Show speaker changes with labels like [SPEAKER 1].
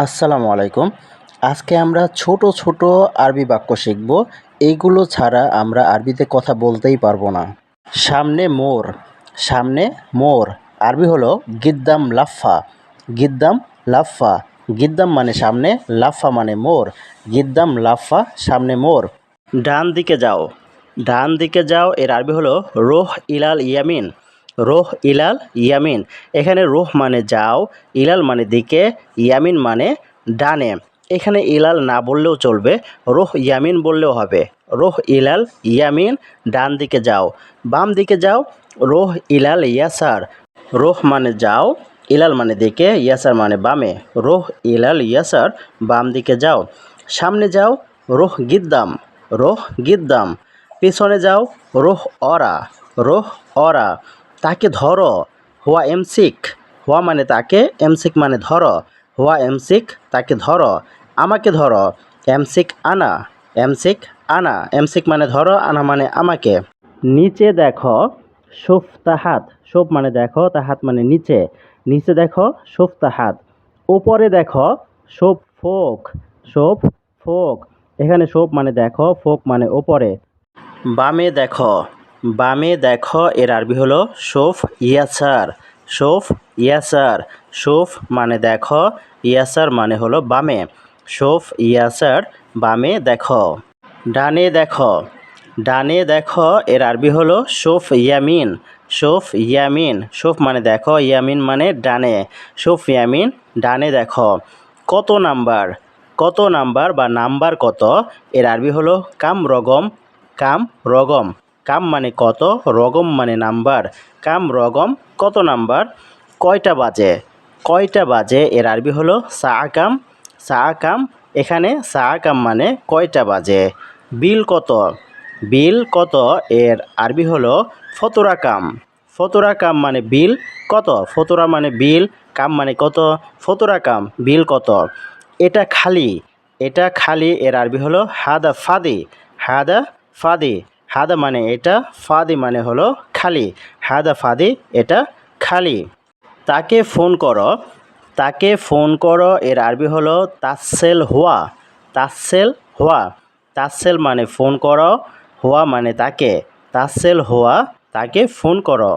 [SPEAKER 1] আসসালামু আলাইকুম। আজকে আমরা ছোট ছোট আরবি বাক্য শিখব। এইগুলো ছাড়া আমরা আরবিতে কথা বলতেই পারবো না। সামনে মোর, সামনে মোর আরবি হলো গিদ্দাম লাফা, গিদ্দাম লাফা। গিদ্দাম মানে সামনে, লাফা মানে মোর। গিদ্দাম লাফা, সামনে মোর। ডান দিকে যাও, ডান দিকে যাও এর আরবি হলো রোহ ইলাল ইয়ামিন, রোহ ইলাল ইয়ামিন। এখানে রোহ মানে যাও, ইলাল মানে দিকে, ইয়ামিন মানে ডানে। এখানে ইলাল না বললেও চলবে, রোহ ইয়ামিন বললেও হবে। রোহ ইলাল ইয়ামিন, ডান দিকে যাও। বাম দিকে যাও, রোহ ইলাল ইয়াসার। রোহ মানে যাও, ইলাল মানে দিকে, ইয়াসার মানে বামে। রোহ ইলাল ইয়াসার, বাম দিকে যাও। সামনে যাও, রোহ গিদ্দাম, রোহ গিদ্দাম। পিছনে যাও, রোহ অরা, রোহ অরা। তাকে ধরো, হুয়া এমসিক, হুয়া মানে তাকে, এমসিক মানে ধরো। হুয়া এমসিক, তাকে ধরো। আমাকে ধরো, এমসিক আনা, এমসিক আনা। এমসিক মানে ধরো, আনা মানে আমাকে। নিচে দেখো, শুফ তাহাত, শুফ মানে দেখো, তাহাত মানে নিচে। নিচে দেখো, শুফ তাহাত। উপরে দেখো, শুফ ফোক, শুফ ফোক। এখানে শুফ মানে দেখো, ফোক মানে উপরে। বামে দেখো, বামে দেখো এর আরবি হলো শুফ ইয়াসার, শুফ ইয়াসার। শুফ মানে দেখো, ইয়াসার মানে হলো বামে। শুফ ইয়াসার, বামে দেখো। ডানে দেখো, ডানে দেখো এর আরবি হলো শুফ ইয়ামিন, শুফ ইয়ামিন। শুফ মানে দেখো, ইয়ামিন মানে ডানে। শুফ ইয়ামিন, ডানে দেখো। কত নাম্বার, কত নাম্বার বা নাম্বার কত এর আরবি হলো কাম রগম, কাম রগম। কাম মানে কত, রগম মানে নাম্বার। কাম রগম, কত নাম্বার। কয়টা বাজে, কয়টা বাজে এর আরবি হলো সা কাম, সা কাম। এখানে সা কাম মানে কয়টা বাজে। বিল কত, বিল কত এর আরবি হলো ফতুরা কাম, ফতুরা কাম মানে বিল কত। ফতুরা মানে বিল, কাম মানে কত, ফতুরা কাম বিল কত। এটা খালি, এটা খালি এর আরবি হলো হাদা ফাদি, হাদা ফাদি। হাদা মানে এটা, ফাদি মানে হলো খালি। হাদা ফাদি, এটা খালি। তাকে ফোন করো, তাকে ফোন করো এর আরবি হলো তাসেল হুয়া, তাসেল হুয়া। তাসেল মানে ফোন করো, হুয়া মানে তাকে। তাসেল হুয়া, তাকে ফোন করো।